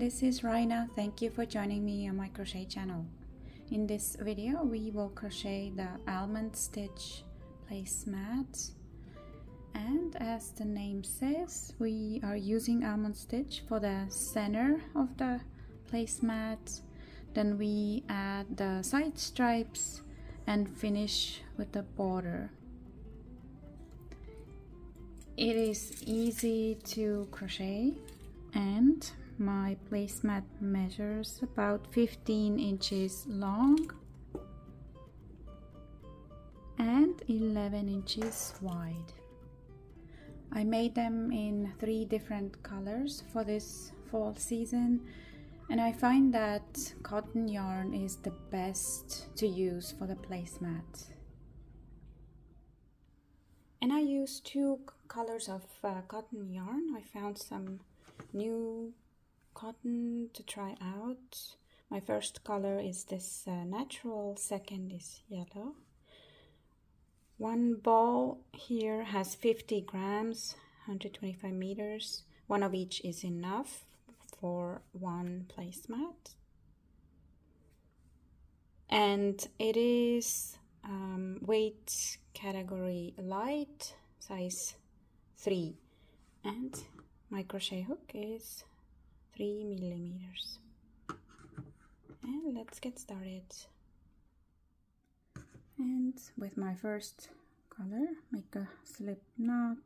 this is Raina. Thank you for joining me on my crochet channel. In this video we will crochet the Almond Stitch Placemat, and as the name says, we are using almond stitch for the center of the placemat. Then we add the side stripes and finish with the border. It is easy to crochet, and my placemat measures about 15 inches long and 11 inches wide. I made them in 3 different colors for this fall season, and I find that cotton yarn is the best to use for the placemat. And I used 2 colors of cotton yarn. I found some new cotton to try out. My first color is this natural, second is yellow. One ball here has 50 grams, 125 meters. One of each is enough for one placemat. And it is weight category light, size 3. And my crochet hook is 3 millimeters. And let's get started. And with my first color, make a slip knot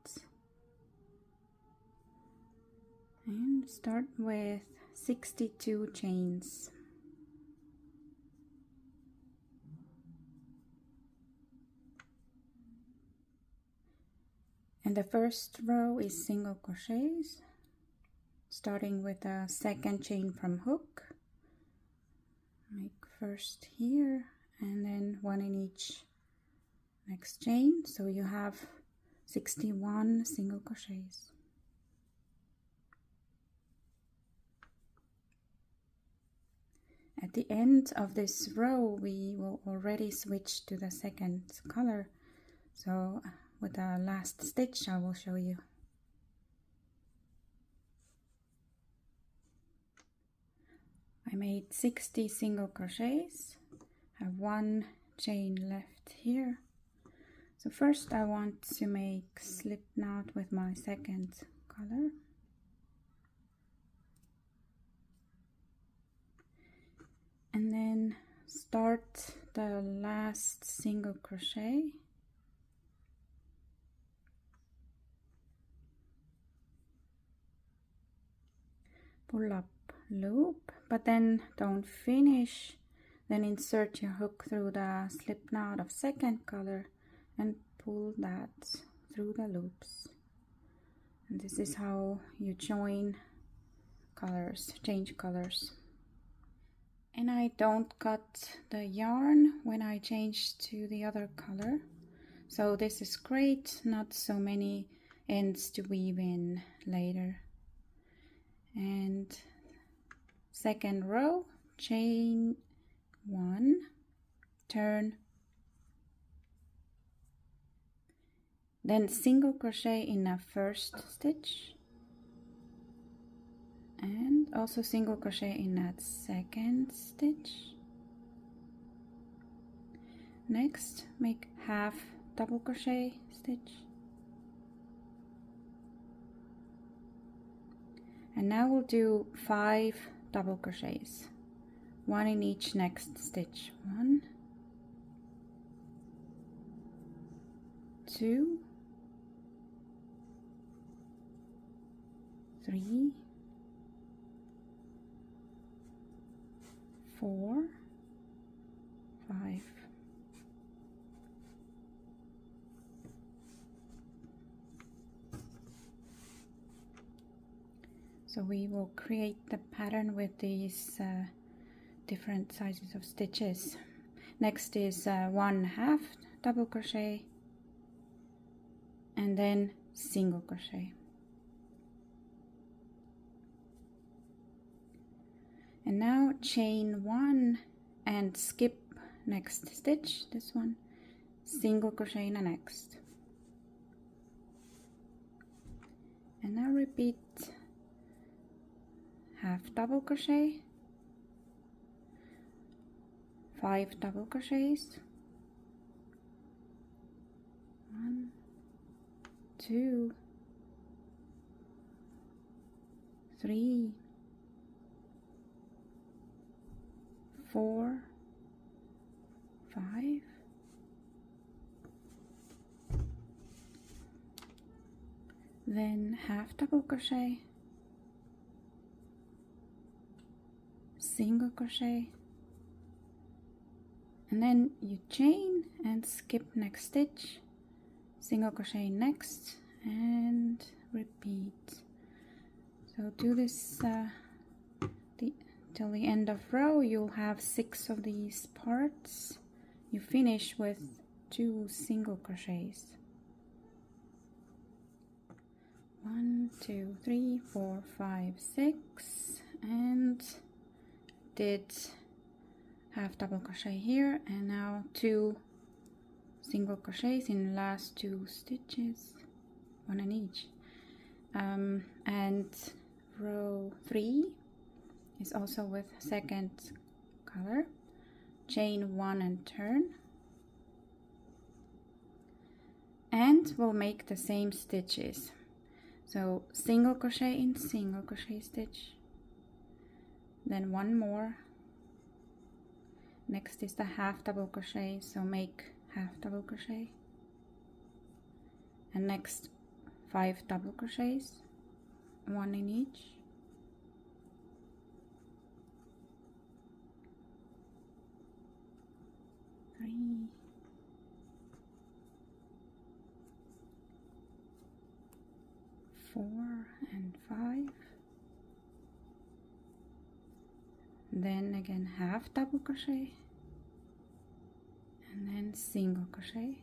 and start with 62 chains. And the first row is single crochets, starting with a second chain from hook. Make first here and then 1 in each next chain, so you have 61 single crochets. At the end of this row we will already switch to the second color, so with the last stitch I will show you. I made 60 single crochets, have 1 chain left here. So first I want to make slip knot with my second color. And then start the last single crochet. Pull up loop, but then don't finish. Then insert your hook through the slip knot of second color and pull that through the loops. And this is how you join colors, change colors. And I don't cut the yarn when I change to the other color, so this is great, not so many ends to weave in later. And second row, chain 1, turn, then single crochet in a first stitch and also single crochet in that second stitch. Next, make half double crochet stitch. And now we'll do 5 double crochets, 1 in each next stitch. 1, 2, 3, 4, 5. So we will create the pattern with these different sizes of stitches. Next is 1/2 double crochet and then single crochet. And now chain 1 and skip next stitch, this one, single crochet in the next. And now repeat half double crochet, 5 double crochets, 1, 2, 3, 4, 5, then half double crochet, single crochet, and then you chain and skip next stitch, single crochet next, and repeat. So do this till the end of row. You'll have 6 of these parts. You finish with 2 single crochets. 1, 2, 3, 4, 5, 6, and did half double crochet here, and now 2 single crochets in the last 2 stitches, 1 in each. And row 3 is also with second color. Chain 1 and turn, and we'll make the same stitches. So single crochet in single crochet stitch, then 1 more. Next is the half double crochet, so make half double crochet, and next 5 double crochets, 1 in each. Three, 4 and 5, then again half double crochet, and then single crochet.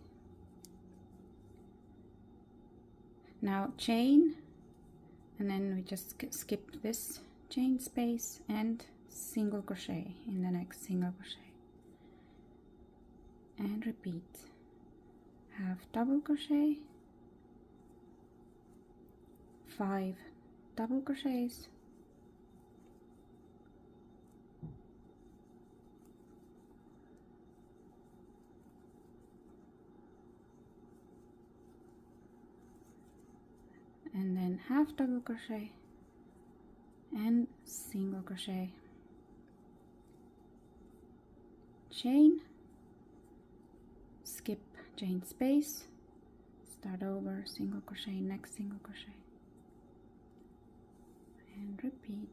Now chain, and then we just skip this chain space and single crochet in the next single crochet, and repeat. Half double crochet, 5 double crochets, and then half double crochet and single crochet, chain, skip chain space, start over, single crochet, next single crochet, and repeat.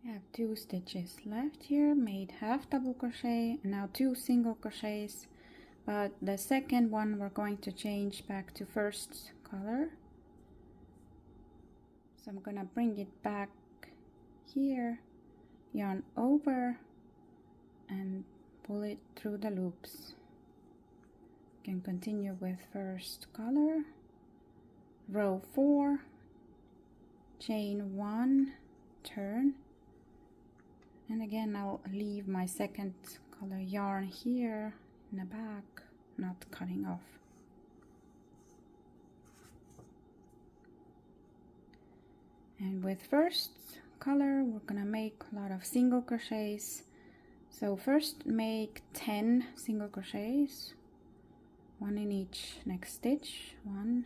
I have 2 stitches left here, made half double crochet and now 2 single crochets, but the second one we're going to change back to first color. So I'm gonna bring it back here, yarn over and pull it through the loops. You can continue with first color, row 4, chain 1, turn, and again I'll leave my second color yarn here in the back, not cutting off. And with first color we're gonna make a lot of single crochets. So first make 10 single crochets, 1 in each next stitch. 1,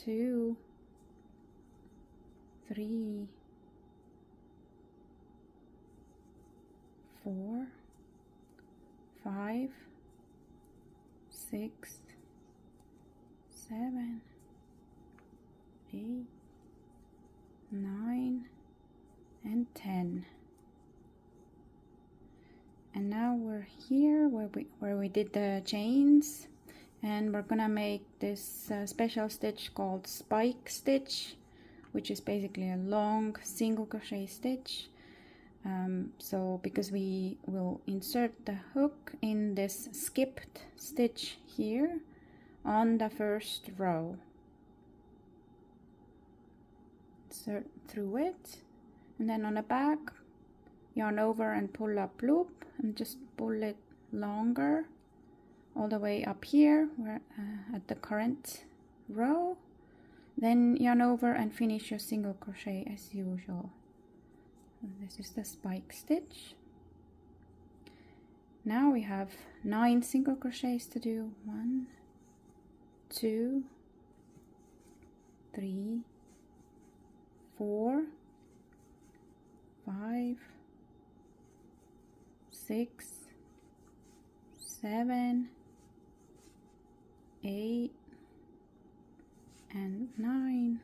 2, 3, 4, 5, 6, 7, 8, 9, and 10. And now we're here where we did the chains, and we're gonna make this special stitch called spike stitch, which is basically a long single crochet stitch. So because we will insert the hook in this skipped stitch here on the first row, insert through it, and then on the back yarn over and pull up loop and just pull it longer all the way up here where at the current row, then yarn over and finish your single crochet as usual. This is the spike stitch. Now we have 9 single crochets to do. 1, 2, 3, 4, 5, 6, 7, 8, and 9.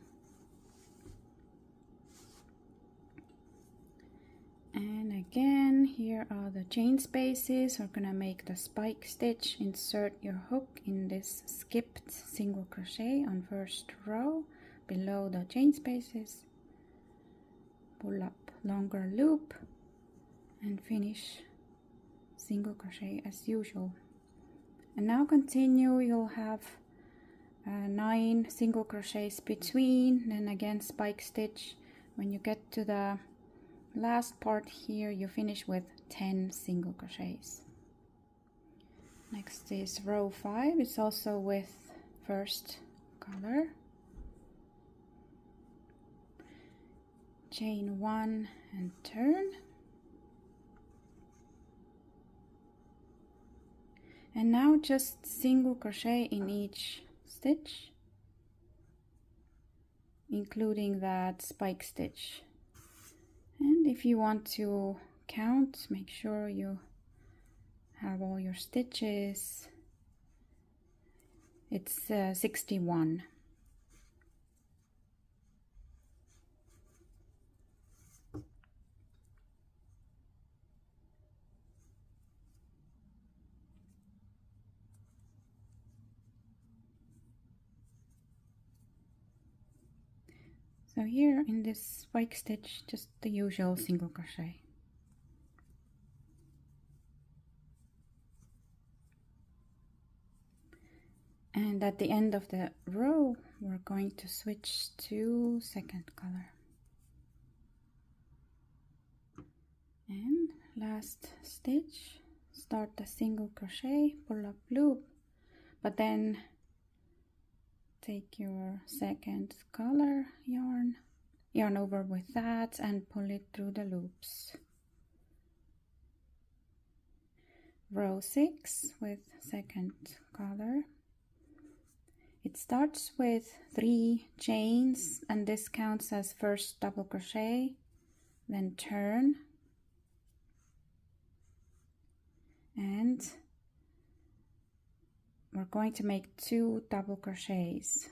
And again, here are the chain spaces. We're gonna make the spike stitch. Insert your hook in this skipped single crochet on first row below the chain spaces. Pull up longer loop and finish single crochet as usual. And now continue. You'll have 9 single crochets between, then again spike stitch. When you get to the last part here, you finish with 10 single crochets. Next is row 5. It's also with first color. Chain 1 and turn. And now just single crochet in each stitch, including that spike stitch. And if you want to count, make sure you have all your stitches. It's 61. So here in this spike stitch, just the usual single crochet. And at the end of the row, we're going to switch to second color. And last stitch, start the single crochet, pull up loop, but then take your second color yarn over with that and pull it through the loops. Row 6 with second color. It starts with 3 chains, and this counts as first double crochet, then turn, and we're going to make 2 double crochets.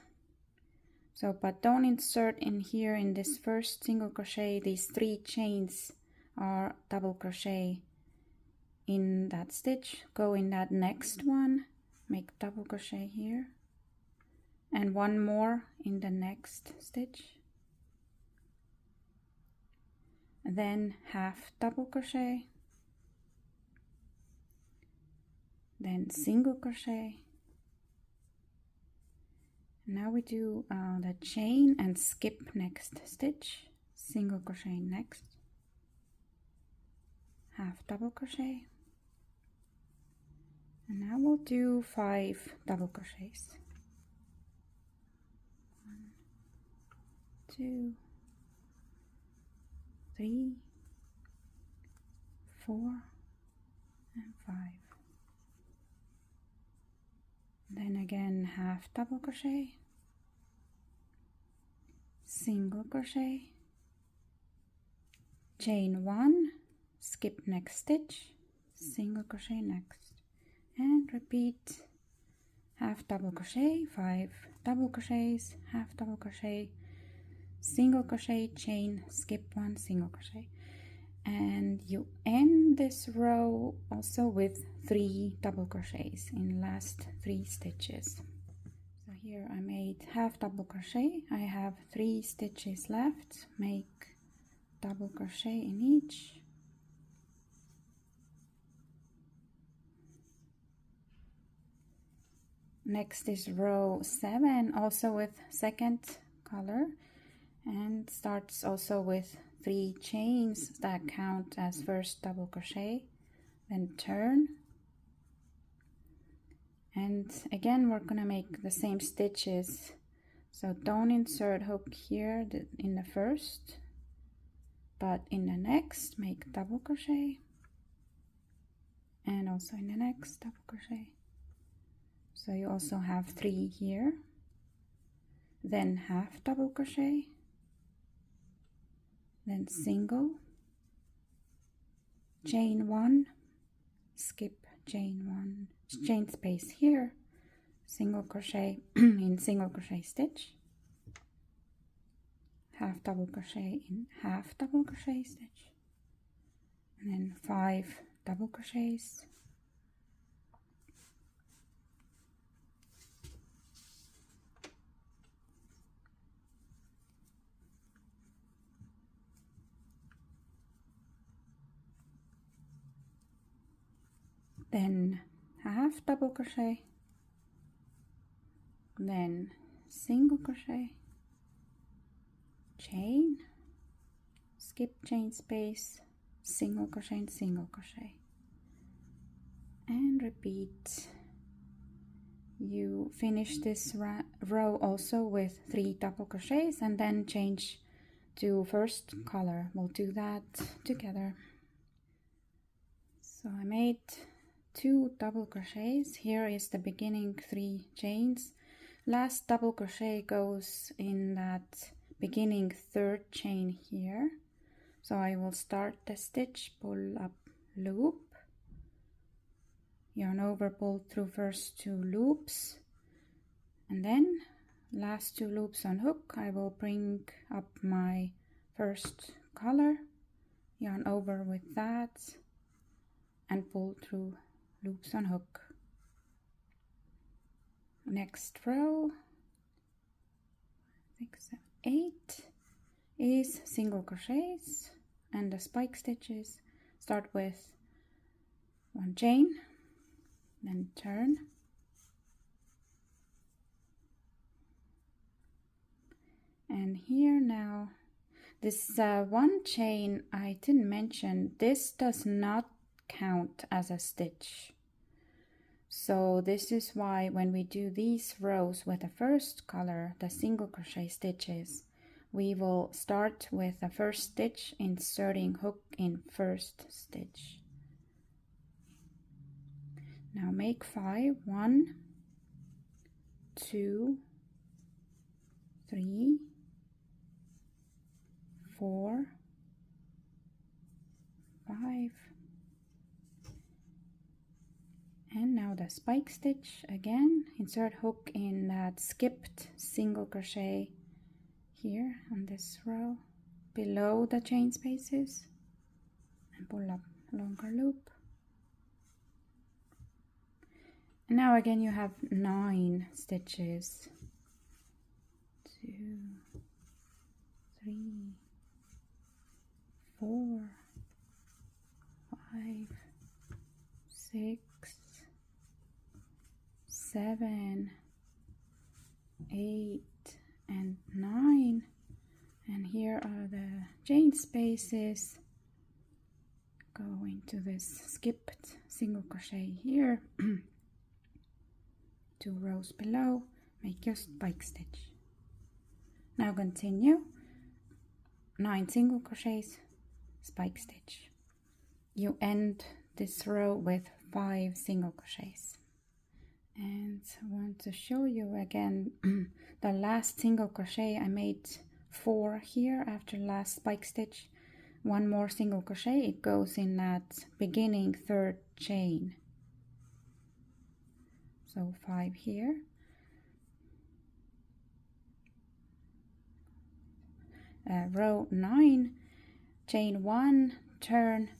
So, but don't insert in here in this first single crochet. These 3 chains are double crochet in that stitch. Go in that next one, make double crochet here, and 1 more in the next stitch, and then half double crochet, then single crochet. Now we do the chain and skip next stitch, single crochet next, half double crochet, and now we'll do 5 double crochets. 1, 2, 3, 4, and 5. Then again half double crochet, single crochet, chain 1, skip next stitch, single crochet next, and repeat half double crochet, 5 double crochets, half double crochet, single crochet, chain, skip 1, single crochet. And you end this row also with 3 double crochets in last 3 stitches. So here I made half double crochet. I have 3 stitches left. Make double crochet in each. Next is row 7, also with second color, and starts also with 3 chains that count as first double crochet, then turn, and again we're gonna make the same stitches, so don't insert hook here in the first, but in the next make double crochet, and also in the next double crochet. So you also have 3 here, then half double crochet, then single, chain 1, skip chain 1, chain space here, single crochet in single crochet stitch, half double crochet in half double crochet stitch, and then 5 double crochets, then half double crochet, then single crochet, chain, skip chain space, single crochet and single crochet, and repeat. You finish this row also with 3 double crochets and then change to first color. We'll do that together. So I made 2 double crochets. Here is the beginning 3 chains. Last double crochet goes in that beginning 3rd chain here. So I will start the stitch, pull up, loop, yarn over, pull through first 2 loops, and then last 2 loops on hook. I will bring up my first color, yarn over with that, and pull through loops on hook. Next row, 6, 7, 8 is single crochets, and the spike stitches start with 1 chain, then turn, and here now this 1 chain I didn't mention, this does not count as a stitch. So this is why when we do these rows with the first color, the single crochet stitches, we will start with the first stitch, inserting hook in first stitch. Now make 5, 1, 2, 3, 4, 5, and now the spike stitch again, insert hook in that skipped single crochet here on this row below the chain spaces, and pull up longer loop. And now again you have 9 stitches. 2, 3, 4, 5, 6, 7, 8, and 9, and here are the chain spaces. Go into this skipped single crochet here, 2 rows below, make your spike stitch. Now continue 9 single crochets, spike stitch. You end this row with 5 single crochets. And I want to show you again the last single crochet. I made 4 here after last spike stitch. 1 more single crochet, it goes in that beginning 3rd chain. So 5 here. Row 9, chain 1, turn,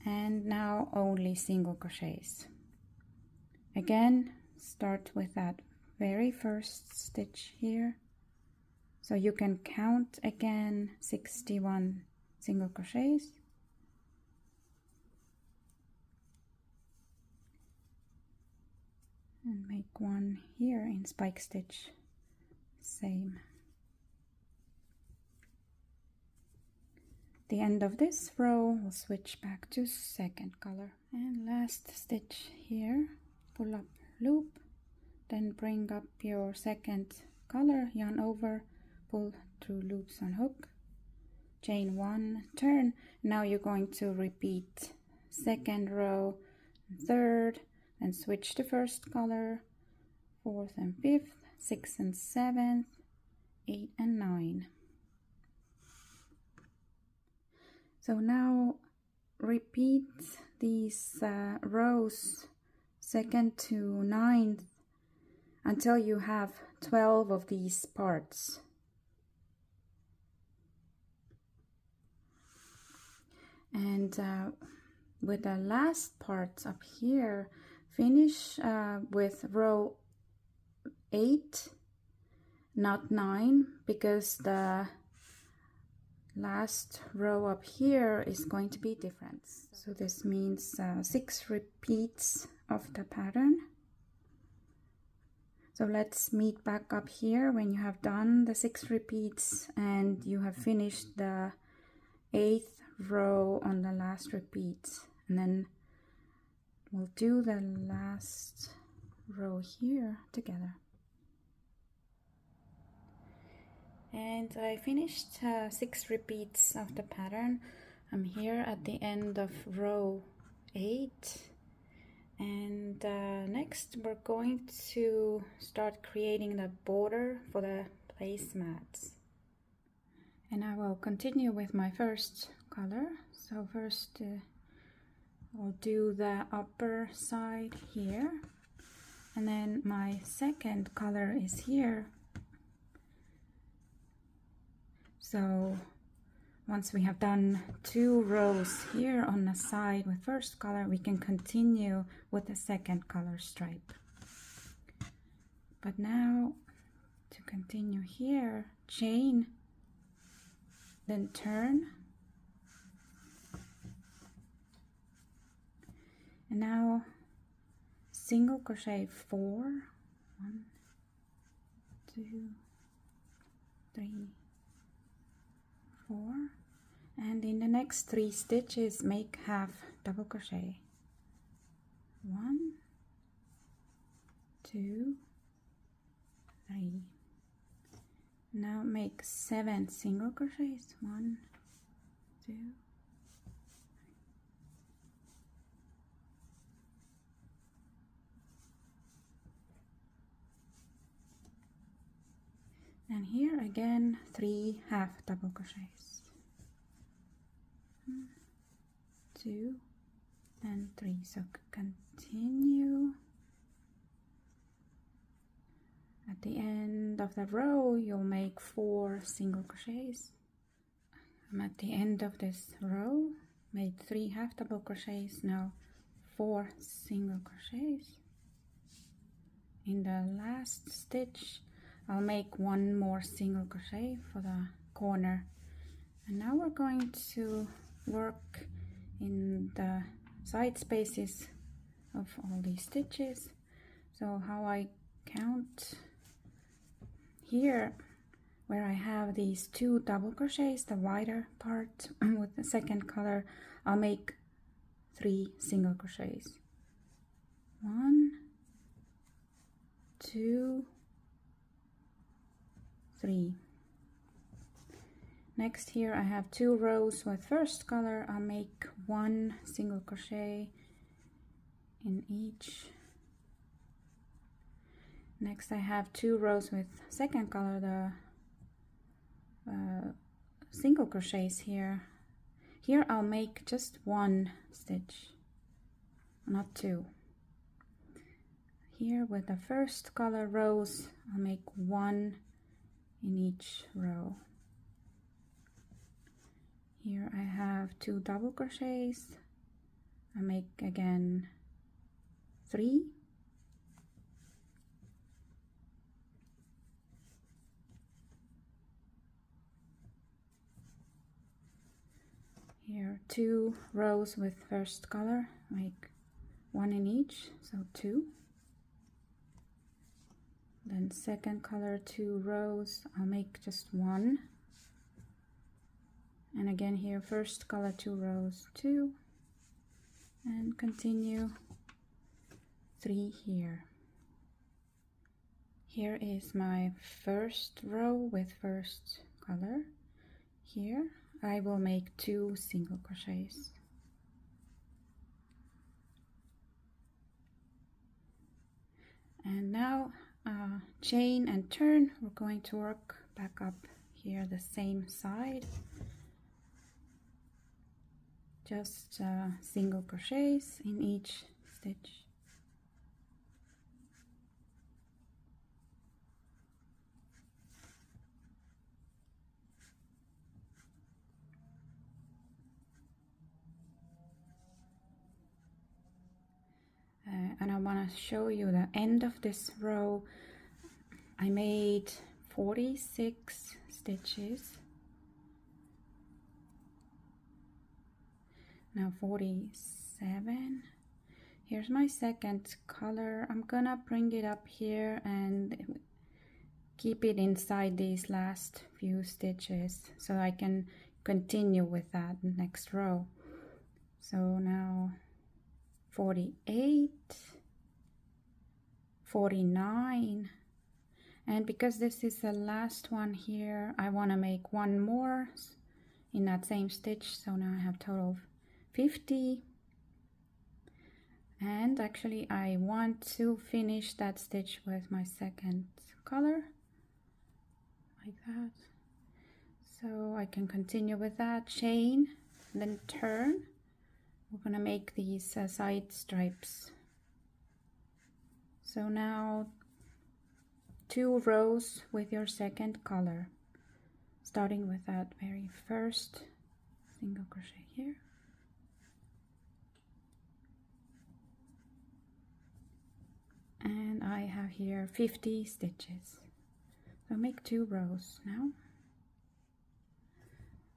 and now only single crochets. Again, start with that very first stitch here, so you can count again 61 single crochets, and make 1 here in spike stitch, same. The end of this row, we'll switch back to 2nd color, and last stitch here, pull up loop, then bring up your 2nd color, yarn over, pull through loops on hook, chain 1, turn. Now you're going to repeat second row, third, and switch to first color, 4th and 5th, 6th and 7th, 8 and 9. So now repeat these rows 2nd to 9th until you have 12 of these parts. And with the last part up here, finish with row 8, not 9, because the last row up here is going to be different. So this means 6 repeats of the pattern. So let's meet back up here when you have done the 6 repeats and you have finished the 8th row on the last repeat, and then we'll do the last row here together. And I finished 6 repeats of the pattern. I'm here at the end of row 8, and next we're going to start creating the border for the placemats. And I will continue with my first color. So first I'll do the upper side here, and then my second color is here. So once we have done 2 rows here on the side with first color, we can continue with the second color stripe. But now to continue here, chain, then turn, and now single crochet 4, 1, 2, 3, 4, and in the next 3 stitches make half double crochet. 1, 2, 3. Now make 7 single crochets. 1, 2, 3. And here again 3 half double crochets. 1, 2, and 3. So continue. At the end of the row, you'll make 4 single crochets. I'm at the end of this row, made 3 half double crochets, now 4 single crochets. In the last stitch, I'll make 1 more single crochet for the corner. And now we're going to work in the side spaces of all these stitches. So how I count here, where I have these 2 double crochets, the wider part with the second color, I'll make 3 single crochets. 1, 2, 3. Next here I have 2 rows with first color. I'll make 1 single crochet in each. Next I have 2 rows with second color, the single crochets here. Here I'll make just 1 stitch, not 2. Here with the first color rows, I'll make 1 in each row. Here I have 2 double crochets. I make again 3. Here 2 rows with first color, make 1 in each, so 2. Then second color, 2 rows, I'll make just 1. And again here, first color, 2 rows, 2. And continue 3 here. Here is my first row with first color. Here I will make 2 single crochets. And now chain and turn. We're going to work back up here the same side. Just single crochets in each stitch. And I want to show you the end of this row. I made 46 stitches. Now 47. Here's my second color. I'm gonna bring it up here and keep it inside these last few stitches so I can continue with that next row. So now 48, 49, and because this is the last one here, I want to make one more in that same stitch, so now I have total of 50. And actually I want to finish that stitch with my second color like that, so I can continue with that. Chain, then turn. We're gonna make these side stripes. So now 2 rows with your second color, starting with that very first single crochet here. And I have here 50 stitches. So make 2 rows now.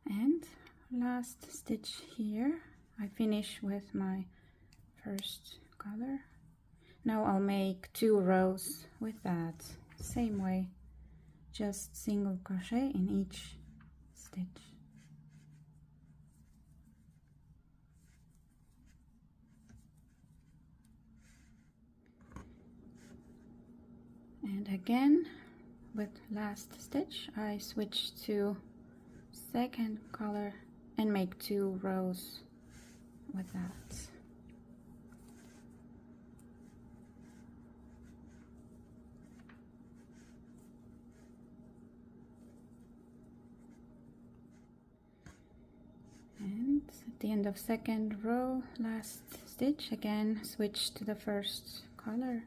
And last stitch here, I finish with my first color. Now I'll make 2 rows with that same way, just single crochet in each stitch. And again with last stitch I switch to second color and make 2 rows with that. And at the end of second row, last stitch, again switch to the first color,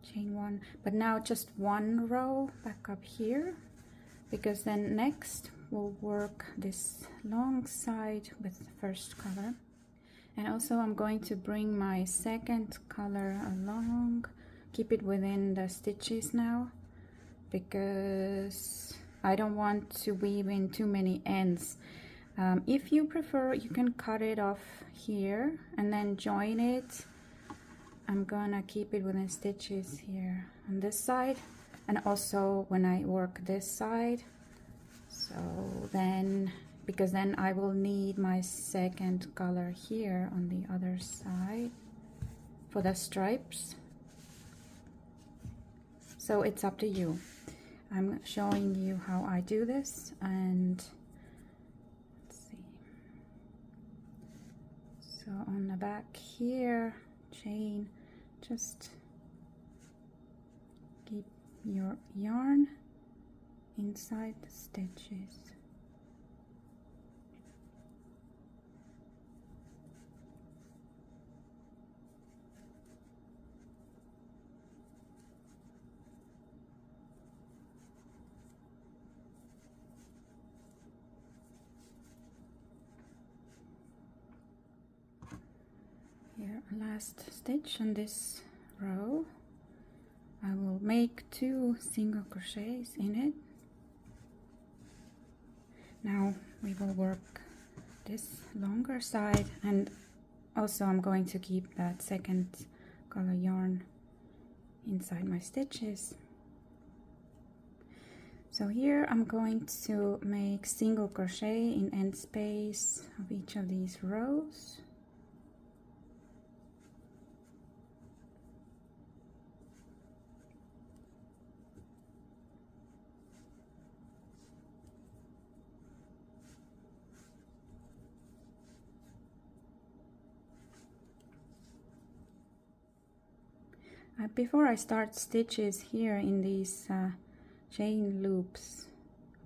chain 1, but now just 1 row back up here, because then next we'll work this long side with the first color. And also I'm going to bring my second color along, keep it within the stitches now, because I don't want to weave in too many ends. If you prefer, you can cut it off here and then join it. I'm gonna keep it within stitches here on this side, and also when I work this side. So then, because then I will need my second color here on the other side for the stripes. So it's up to you. I'm showing you how I do this, and let's see. So on the back here, chain, just keep your yarn inside the stitches. Here, last stitch on this row, I will make 2 single crochets in it. Now we will work this longer side, and also I'm going to keep that second color yarn inside my stitches. So here I'm going to make single crochet in end space of each of these rows. Before I start stitches here in these chain loops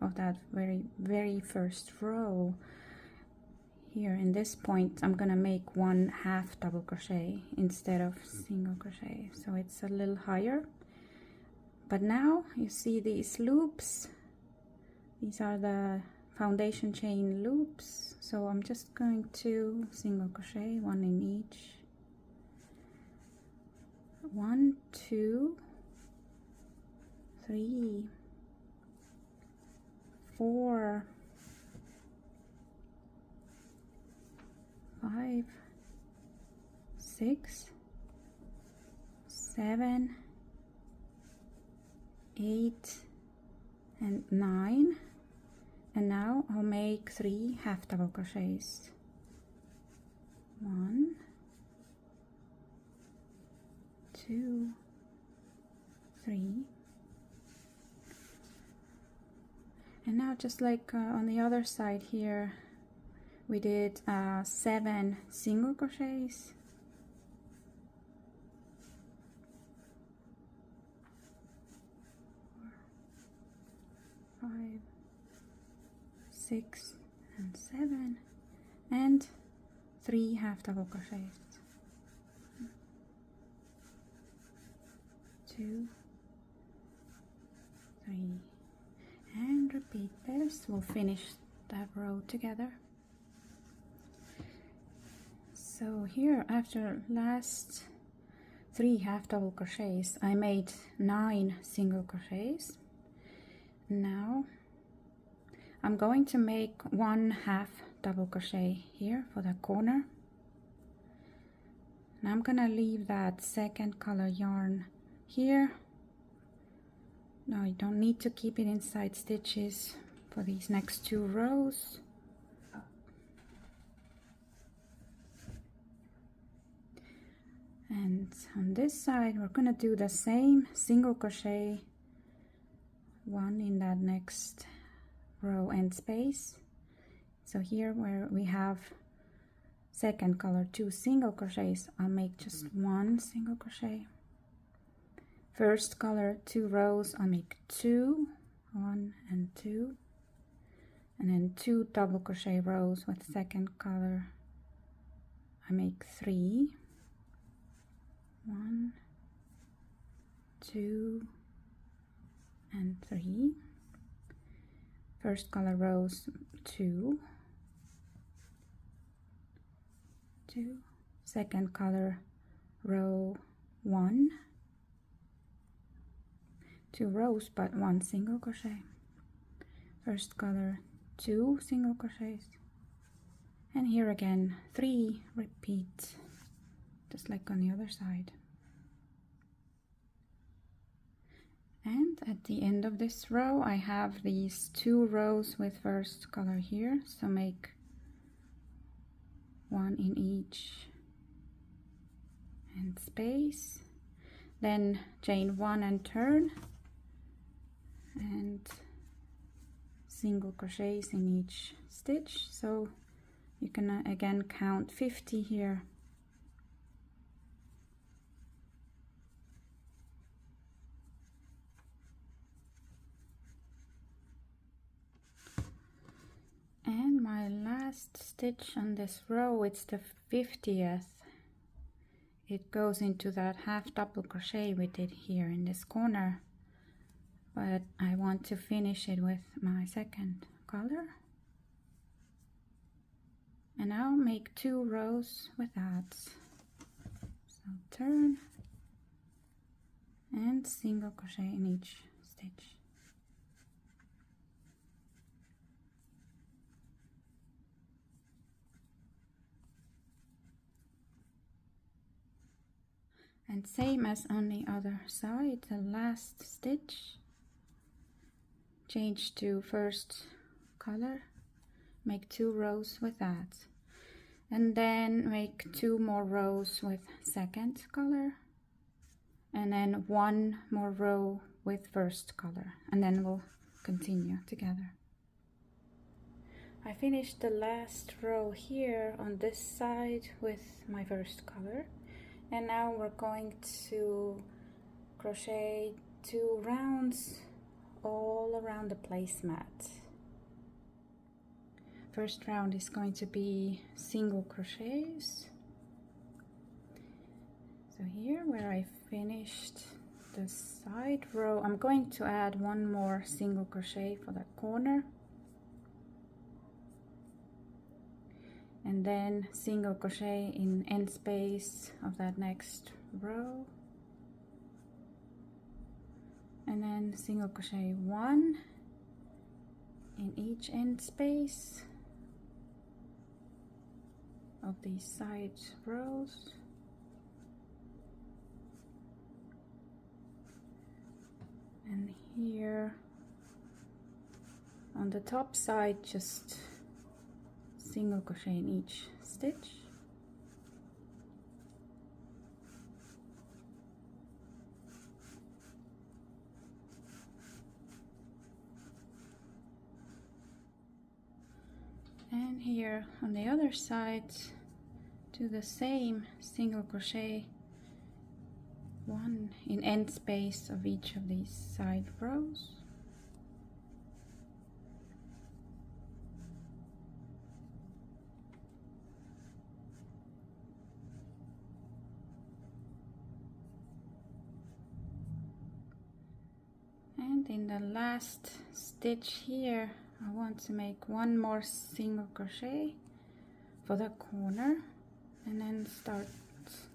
of that very first row, here in this point I'm gonna make 1/2 double crochet instead of single crochet, so it's a little higher. But now you see these loops, these are the foundation chain loops, so I'm just going to single crochet, 1 in each. 1, 2, 3, 4, 5, 6, 7, 8, and 9. And now I'll make 3 half double crochets. 1, 2, 3. And now, just like on the other side here, we did 7 single crochets. 4, 5, 6, and 7, and 3 half double crochets. 2, 3, and repeat this. We'll finish that row together. So here, after last 3 half double crochets, I made 9 single crochets. Now I'm going to make 1 half double crochet here for the corner. Now I'm gonna leave that second color yarn here. Now you don't need to keep it inside stitches for these next 2 rows. And on this side we're gonna do the same single crochet, 1 in that next row end space. So here where we have second color 2 single crochets, I'll make just 1 single crochet. First color 2 rows, I'll make 2, 1 and 2, and then 2 double crochet rows with second color, I make 3, 1, 2, and 3. First color rows 2, 2, second color row 1, 2 rows but 1 single crochet. First color 2 single crochets, and here again 3 repeat, just like on the other side. And at the end of this row I have these 2 rows with first color here, so make 1 in each end space, then chain 1 and turn, and single crochets in each stitch, so you can again count 50 here. And my last stitch on this row, it's the 50th. It goes into that half double crochet we did here in this corner, but I want to finish it with my second color, and I'll make 2 rows with that. So turn and single crochet in each stitch. And same as on the other side, the last stitch, change to first color, make 2 rows with that, and then make 2 more rows with second color, and then 1 more row with first color, and then we'll continue together. I finished the last row here on this side with my first color, and now we're going to crochet 2 rounds all around the placemat. First round is going to be single crochets. So here where I finished the side row, I'm going to add one more single crochet for the corner, and then single crochet in end space of that next row, and then single crochet 1 in each end space of these side rows. And here on the top side, just single crochet in each stitch. And here on the other side, do the same single crochet 1 in end space of each of these side rows. And in the last stitch here, I want to make one more single crochet for the corner, and then start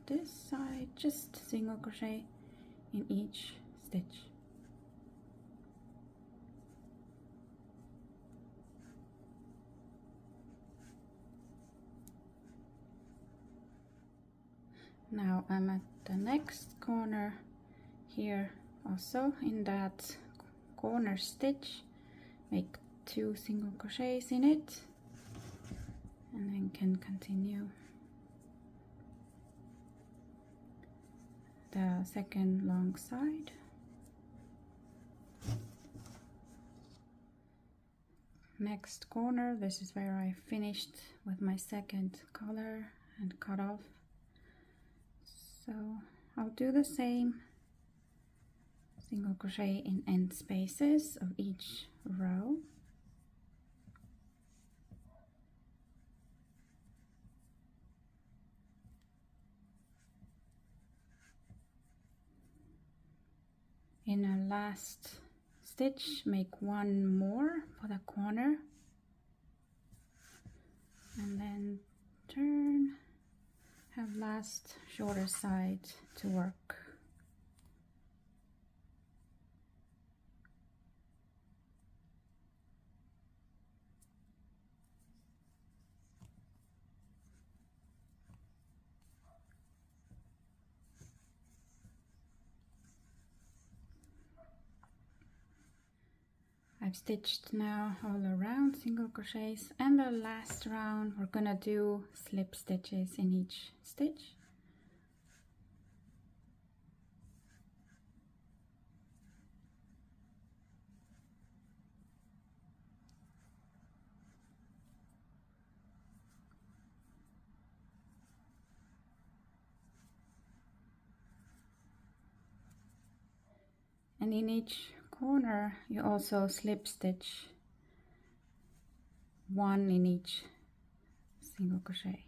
this side, just single crochet in each stitch. Now I'm at the next corner here, also in that corner stitch, make 2 single crochets in it, and then can continue the second long side. Next corner, this is where I finished with my second color and cut off. So I'll do the same single crochet in end spaces of each row. In a last stitch, make one more for the corner, and then turn, have last shorter side to work. I've stitched now all around single crochets, and the last round we're gonna do slip stitches in each stitch. And in each corner you also slip stitch 1 in each single crochet.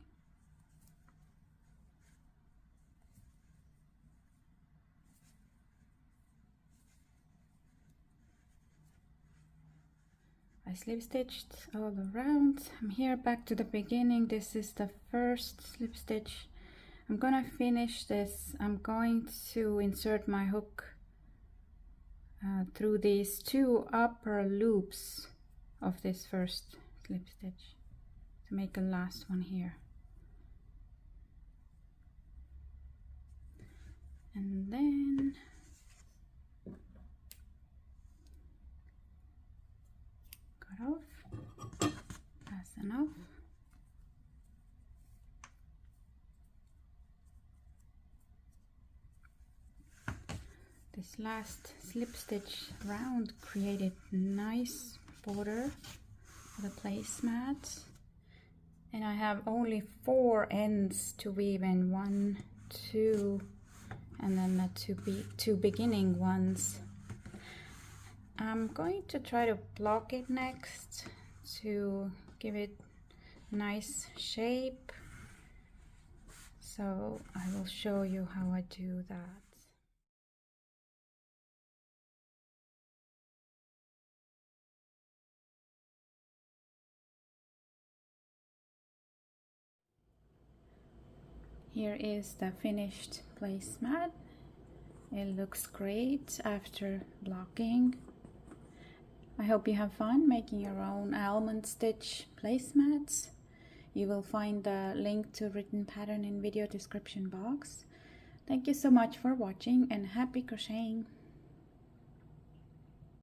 I slip stitched all around. I'm here back to the beginning. This is the first slip stitch. I'm gonna finish this. I'm going to insert my hook through these 2 upper loops of this first slip stitch to make a last one here, and then cut off, fasten off. This last slip stitch round created nice border for the placemat, and I have only 4 ends to weave in, 1, 2, and then the two beginning ones. I'm going to try to block it next to give it a nice shape. So I will show you how I do that. Here is the finished placemat. It looks great after blocking. I hope you have fun making your own almond stitch placemats. You will find the link to written pattern in video description box. Thank you so much for watching and happy crocheting!